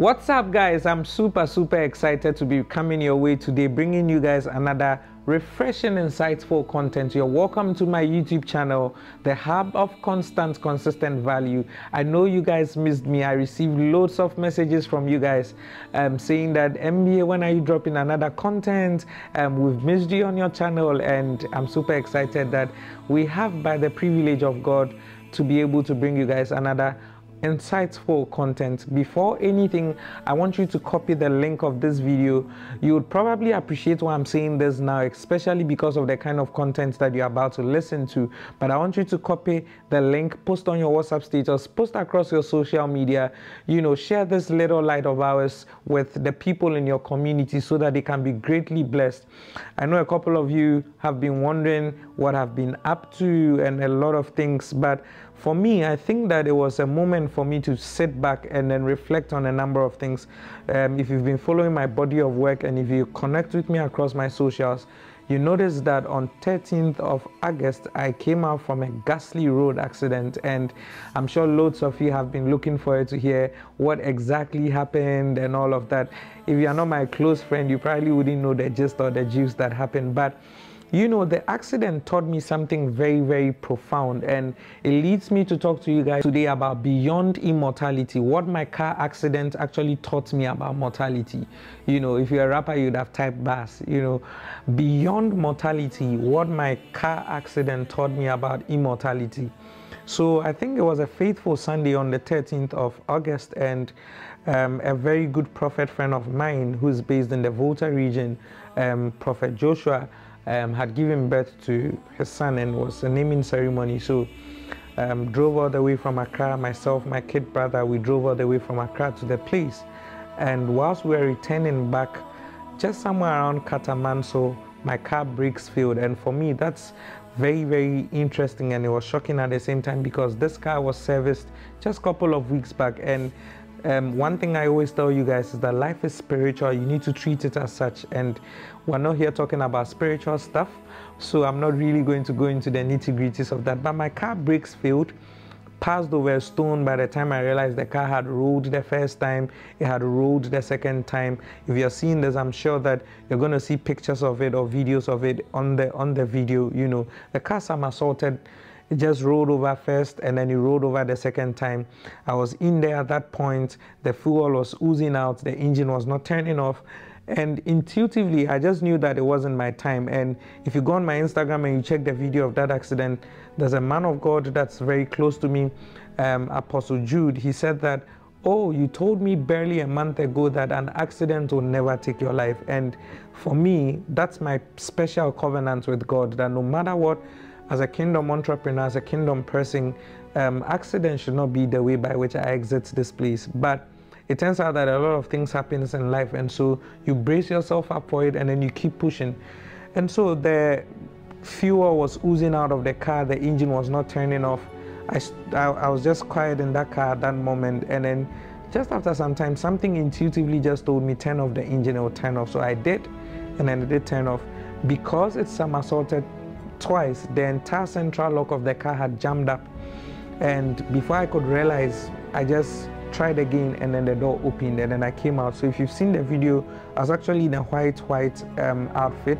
What's up, guys? I'm super excited to be coming your way today, bringing you guys another refreshing, insightful content. You're welcome to my YouTube channel, the hub of consistent value. I know you guys missed me. I received loads of messages from you guys saying that MBA, when are you dropping another content? We've missed you on your channel, and I'm super excited that we have, by the privilege of God, to be able to bring you guys another insightful content. Before anything, I want you to copy the link of this video. You would probably appreciate why I'm saying this now, especially because of the kind of content that you're about to listen to. But I want you to copy the link, post on your WhatsApp status, post across your social media, share this little light of ours with the people in your community so that they can be greatly blessed. I know a couple of you have been wondering what I've been up to and a lot of things, but for me, I think that it was a moment for me to sit back and then reflect on a number of things. If you've been following my body of work and if you connect with me across my socials, you notice that on 13th of August, I came out from a ghastly road accident, and I'm sure loads of you have been looking forward to hear what exactly happened and all of that. If you're not my close friend, you probably wouldn't know the gist or the juice that happened, but the accident taught me something very profound, and it leads me to talk to you guys today about beyond immortality, what my car accident actually taught me about mortality. If you're a rapper, you'd have typed bass, beyond mortality, what my car accident taught me about immortality. So I think it was a faithful Sunday on the 13th of August, and a very good prophet friend of mine who's based in the Volta region, Prophet Joshua, had given birth to his son, and was a naming ceremony. So drove all the way from Accra, myself, my kid brother, we drove all the way from Accra to the place. And whilst we were returning back, just somewhere around Katamanso, my car brakes failed. And for me, that's very interesting, and it was shocking at the same time, because this car was serviced just a couple of weeks back. And one thing I always tell you guys is that life is spiritual. You need to treat it as such, and we're not here talking about spiritual stuff, so I'm not really going to go into the nitty-gritties of that. But my car brakes failed, passed over a stone. By the time I realized the car had rolled the first time, it had rolled the second time. If you're seeing this, I'm sure that you're going to see pictures of it or videos of it on the video. The car somersaulted. It just rolled over first, and then it rolled over the second time. I was in there at that point. The fuel was oozing out. The engine was not turning off. And intuitively, I just knew that it wasn't my time. And if you go on my Instagram and you check the video of that accident, there's a man of God that's very close to me, Apostle Jude. He said that, "Oh, you told me barely a month ago that an accident will never take your life." And for me, that's my special covenant with God, that no matter what, as a kingdom entrepreneur, as a kingdom person, accident should not be the way by which I exit this place. But it turns out that a lot of things happen in life, and so you brace yourself up for it, and then you keep pushing. And so the fuel was oozing out of the car, the engine was not turning off. I was just quiet in that car at that moment, and then just after some time, something intuitively just told me, turn off the engine, it will turn off. So I did, and then it did turn off. Because it somersaulted twice, the entire central lock of the car had jammed up, and before I could realize, I just tried again, and then the door opened, and then I came out. So if you've seen the video, I was actually in a white outfit.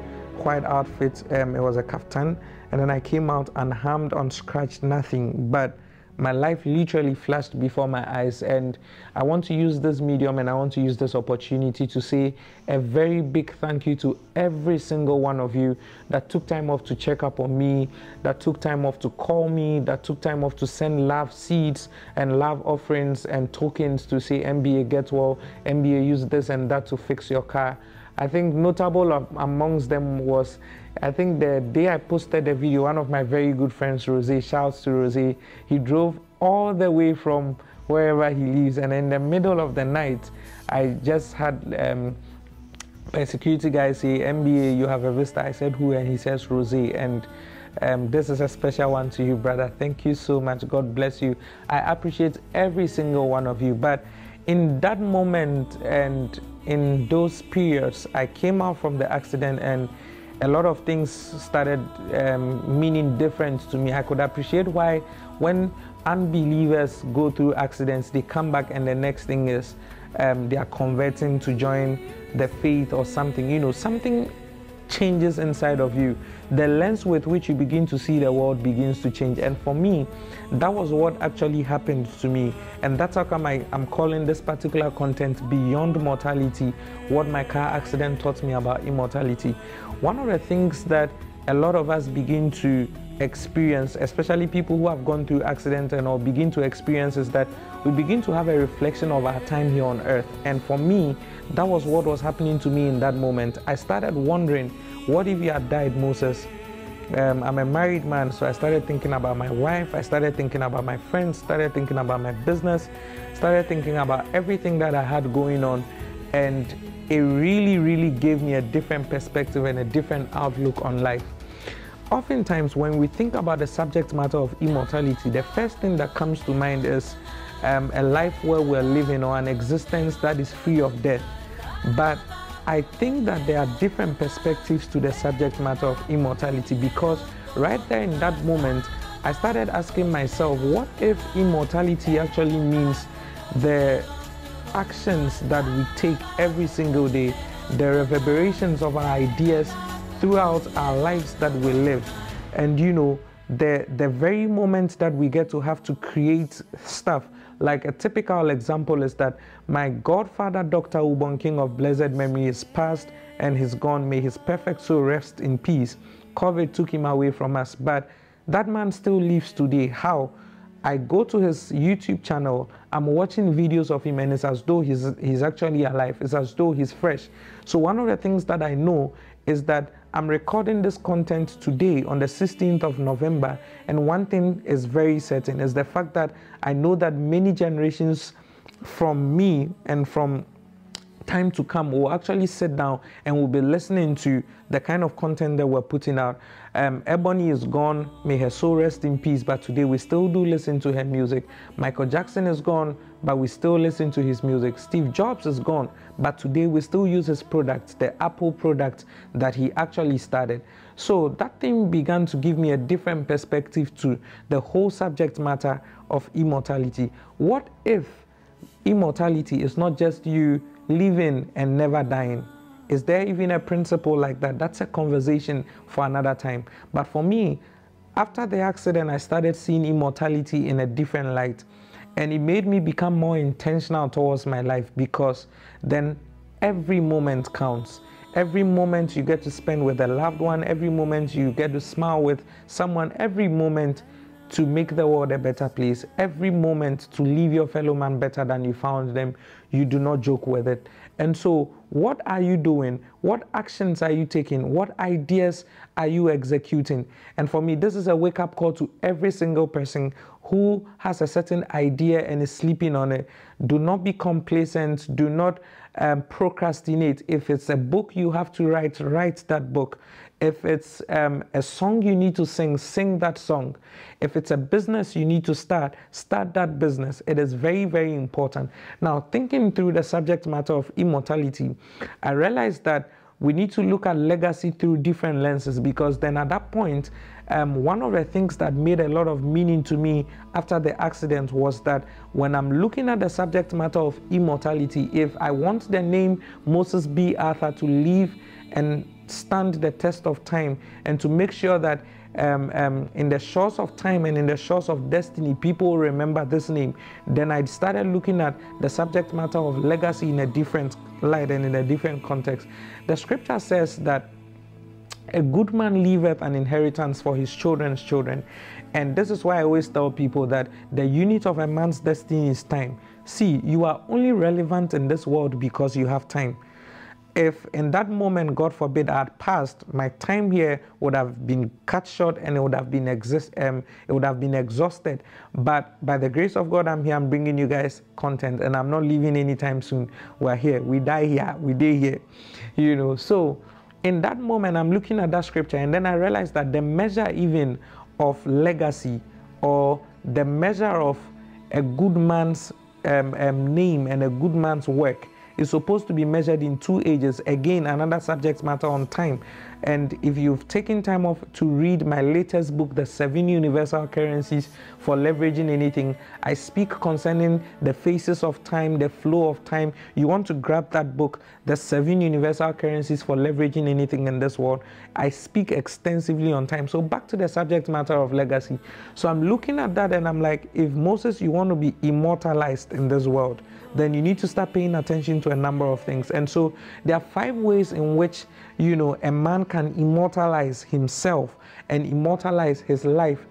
It was a kaftan, and then I came out unharmed, unscratched, nothing, but my life literally flashed before my eyes. And I want to use this medium, and I want to use this opportunity to say a very big thank you to every single one of you that took time off to check up on me, that took time off to call me, that took time off to send love seeds and love offerings and tokens to say, MBA get well, MBA use this and that to fix your car. I think notable amongst them was, I think the day I posted the video, one of my very good friends, Rose, shouts to Rose, he drove all the way from wherever he lives, and in the middle of the night, I just had a security guy say, MBA, you have a visitor. I said, who? And he says, Rose. And this is a special one to you, brother. Thank you so much. God bless you. I appreciate every single one of you. But in that moment and in those periods, I came out from the accident, and a lot of things started meaning different to me. I could appreciate why when unbelievers go through accidents, they come back and the next thing is they are converting to join the faith or something. Something changes inside of you. The lens with which you begin to see the world begins to change. And for me, that was what actually happened to me. And that's how come I'm calling this particular content Beyond Mortality, what my car accident taught me about immortality. One of the things that a lot of us begin to experience, especially people who have gone through accidents and or begin to experience, is that we begin to have a reflection of our time here on earth. And for me, that was what was happening to me in that moment. I started wondering, what if you had died, Moses? I'm a married man, so I started thinking about my wife, I started thinking about my friends, started thinking about my business, started thinking about everything that I had going on, and it really, really gave me a different perspective and a different outlook on life. Oftentimes, when we think about the subject matter of immortality, the first thing that comes to mind is a life where we're living, or an existence that is free of death. But I think that there are different perspectives to the subject matter of immortality, because right there in that moment, I started asking myself, what if immortality actually means the actions that we take every single day, the reverberations of our ideas throughout our lives that we live, and the very moment that we get to have to create stuff. Like a typical example is that my godfather, Dr. Ubon, King of blessed memory, is passed and he's gone. May his perfect soul rest in peace. COVID took him away from us, but that man still lives today. How? I go to his YouTube channel, I'm watching videos of him, and it's as though he's actually alive. It's as though he's fresh. So one of the things that I know is that I'm recording this content today on the 16th of November, and one thing is very certain, is the fact that I know that many generations from me and from time to come will actually sit down and will be listening to the kind of content that we're putting out. Ebony is gone, may her soul rest in peace, but today we still do listen to her music. Michael Jackson is gone, but we still listen to his music. Steve Jobs is gone, but today we still use his product, the Apple product that he actually started. So that thing began to give me a different perspective to the whole subject matter of immortality. What if immortality is not just you living and never dying? Is there even a principle like that? That's a conversation for another time. But for me, after the accident, I started seeing immortality in a different light. And it made me become more intentional towards my life, because then every moment counts. Every moment you get to spend with a loved one, every moment you get to smile with someone, every moment to make the world a better place, every moment to leave your fellow man better than you found them, you do not joke with it. And so what are you doing? What actions are you taking? What ideas are you executing? And for me, this is a wake-up call to every single person who has a certain idea and is sleeping on it. Do not be complacent. Do not procrastinate. If it's a book you have to write, write that book. If it's a song you need to sing, sing that song. If it's a business you need to start, start that business. It is very, very important. Now, thinking through the subject matter of immortality, I realized that we need to look at legacy through different lenses, because then at that point, one of the things that made a lot of meaning to me after the accident was that when I'm looking at the subject matter of immortality, if I want the name Moses B. Arthur to live and stand the test of time, and to make sure that in the shores of time and in the shores of destiny, people remember this name, then I started looking at the subject matter of legacy in a different light and in a different context. The scripture says that a good man leaveth an inheritance for his children's children. And this is why I always tell people that the unit of a man's destiny is time. See, you are only relevant in this world because you have time. If in that moment, God forbid, I had passed, my time here would have been cut short and it would have been exhausted. But by the grace of God, I'm here, I'm bringing you guys content, and I'm not leaving anytime soon. We're here, we die here, we die here, So in that moment, I'm looking at that scripture, and then I realized that the measure even of legacy, or the measure of a good man's name and a good man's work, is supposed to be measured in 2 ages. Again, another subject matter on time. And if you've taken time off to read my latest book, The 7 Universal Currencies for Leveraging Anything, I speak concerning the phases of time, the flow of time. You want to grab that book, The 7 Universal Currencies for Leveraging Anything in this world. I speak extensively on time. So back to the subject matter of legacy. So I'm looking at that and I'm like, if Moses, you want to be immortalized in this world, then you need to start paying attention to a number of things. And so there are 5 ways in which, you know, a man can immortalize himself and immortalize his life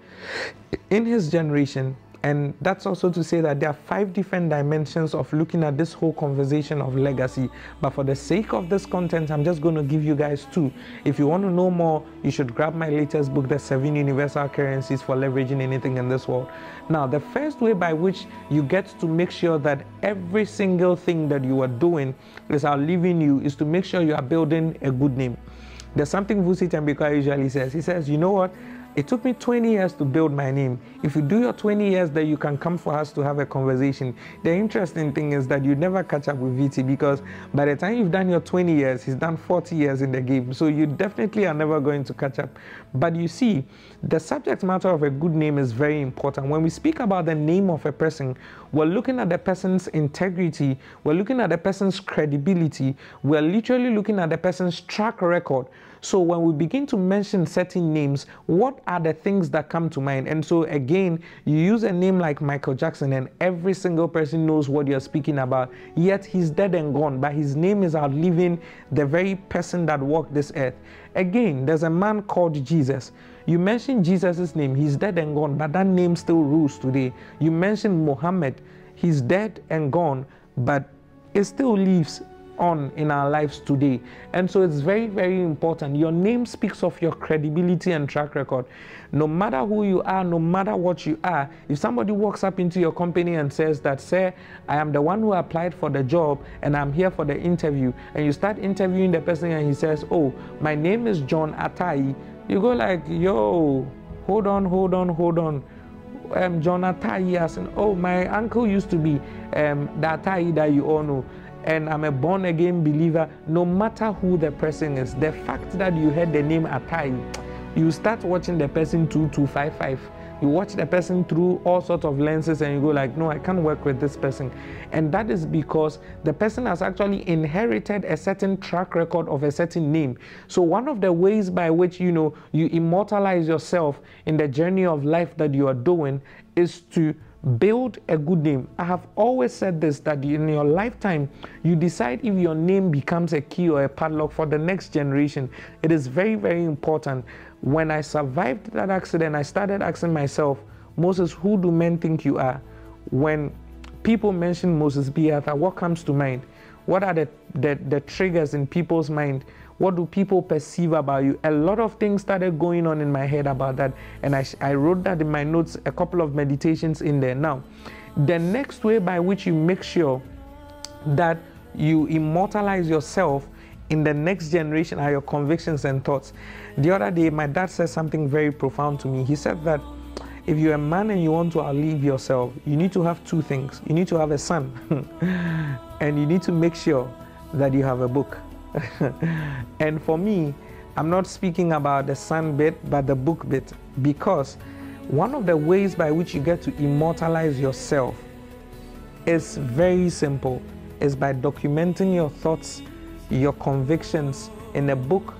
in his generation. And that's also to say that there are 5 different dimensions of looking at this whole conversation of legacy. But for the sake of this content, I'm just going to give you guys 2. If you want to know more, you should grab my latest book, The 7 Universal Currencies for Leveraging Anything in this world. Now, the first way by which you get to make sure that every single thing that you are doing is outliving you is to make sure you are building a good name. There's something Vusi Tembika usually says. He says, you know what? It took me 20 years to build my name. If you do your 20 years, then you can come for us to have a conversation. The interesting thing is that you never catch up with VT, because by the time you've done your 20 years, he's done 40 years in the game. So you definitely are never going to catch up. But you see, the subject matter of a good name is very important. When we speak about the name of a person, we're looking at the person's integrity, we're looking at the person's credibility, we're literally looking at the person's track record. So when we begin to mention certain names, what are the things that come to mind? And so again, you use a name like Michael Jackson and every single person knows what you're speaking about, yet he's dead and gone, but his name is outliving the very person that walked this earth. Again, there's a man called Jesus. You mention Jesus' name, he's dead and gone, but that name still rules today. You mention Muhammad, he's dead and gone, but it still lives on in our lives today. And so it's very, very important. Your name speaks of your credibility and track record. No matter who you are, no matter what you are, if somebody walks up into your company and says that, sir, I am the one who applied for the job and I'm here for the interview, and you start interviewing the person and he says, oh, my name is John Atai, you go like, yo, hold on. John Atai, as in, oh, my uncle used to be the Atai that you all know, and I'm a born-again believer. No matter who the person is, the fact that you heard the name Atai, you start watching the person 2255. You watch the person through all sorts of lenses and you go like, no, I can't work with this person. And that is because the person has actually inherited a certain track record of a certain name. So one of the ways by which, you know, you immortalize yourself in the journey of life that you are doing is to build a good name. I have always said this, that in your lifetime, you decide if your name becomes a key or a padlock for the next generation. It is very, very important. When I survived that accident, I started asking myself, Moses, who do men think you are? When people mention Moses B. Arthur, what comes to mind? What are the triggers in people's mind? What do people perceive about you? A lot of things started going on in my head about that. And I wrote that in my notes, a couple of meditations in there. Now, the next way by which you make sure that you immortalize yourself in the next generation are your convictions and thoughts. The other day, my dad said something very profound to me. He said that if you're a man and you want to outlive yourself, you need to have 2 things. You need to have a son, and you need to make sure that you have a book. And for me, I'm not speaking about the son bit, but the book bit, because one of the ways by which you get to immortalize yourself is very simple. It's by documenting your thoughts, your convictions in a book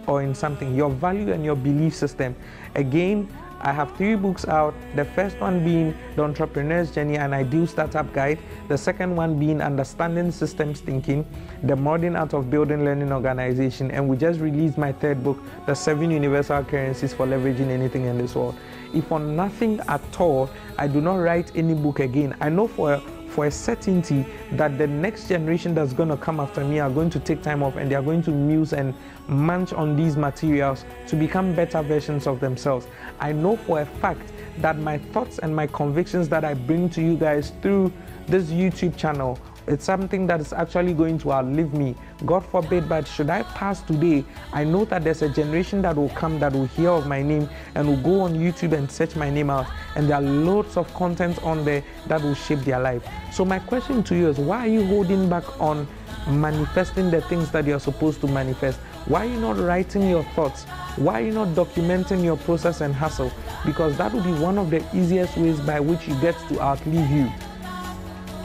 or in something, your value and your belief system. Again, I have 3 books out. The first one being The Entrepreneur's Journey, an Ideal Startup Guide. The second one being Understanding Systems Thinking, The Modern Art of Building Learning Organization. And we just released my 3rd book, The 7 Universal Currencies for Leveraging Anything in this world. If for nothing at all, I do not write any book again. I know for a certainty that the next generation that's going to come after me are going to take time off and they are going to muse and munch on these materials to become better versions of themselves. I know for a fact that my thoughts and my convictions that I bring to you guys through this YouTube channel, it's something that is actually going to outlive me. God forbid, but should I pass today, I know that there's a generation that will come that will hear of my name and will go on YouTube and search my name out, and there are loads of content on there that will shape their life. So my question to you is, why are you holding back on manifesting the things that you're supposed to manifest? Why are you not writing your thoughts? Why are you not documenting your process and hustle? Because that would be one of the easiest ways by which you get to outlive you.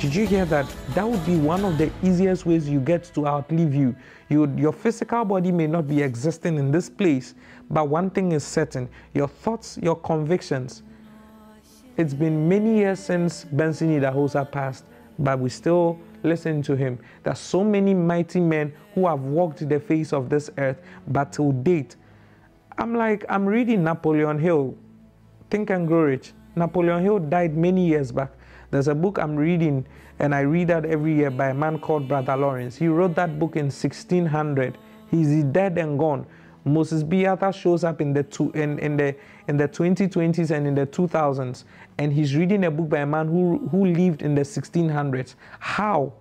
Did you hear that? That would be one of the easiest ways you get to outlive you. Your physical body may not be existing in this place, but one thing is certain, your thoughts, your convictions. It's been many years since Benson Idahosa passed, but we still listen to him. There's so many mighty men who have walked the face of this earth, but till date, I'm reading Napoleon Hill, Think and Grow Rich. Napoleon Hill died many years back. There's a book I'm reading, and I read that every year, by a man called Brother Lawrence. He wrote that book in 1600. He's dead and gone. Moses B. Arthur shows up in the 2020s and in the 2000s, and he's reading a book by a man who lived in the 1600s. How?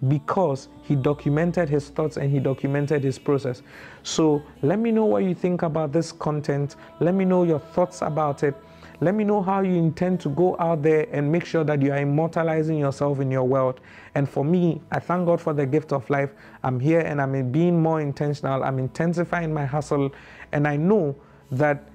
Because he documented his thoughts and he documented his process. So let me know what you think about this content. Let me know your thoughts about it. Let me know how you intend to go out there and make sure that you are immortalizing yourself in your world. And for me, I thank God for the gift of life. I'm here and I'm being more intentional. I'm intensifying my hustle. And I know that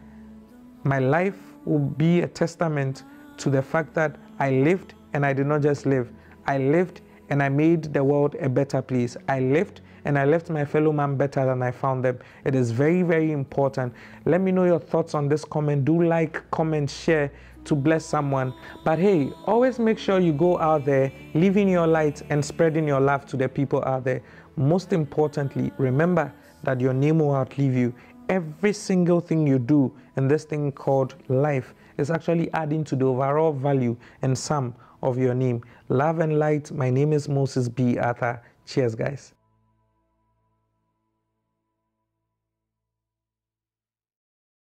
my life will be a testament to the fact that I lived and I did not just live. I lived and I made the world a better place. I lived and I left my fellow man better than I found them. It is very, very important. Let me know your thoughts on this comment. Do like, comment, share to bless someone. But hey, always make sure you go out there, living your light and spreading your love to the people out there. Most importantly, remember that your name will outlive you. Every single thing you do in this thing called life is actually adding to the overall value and sum of your name. Love and light. My name is Moses B. Arthur. Cheers, guys.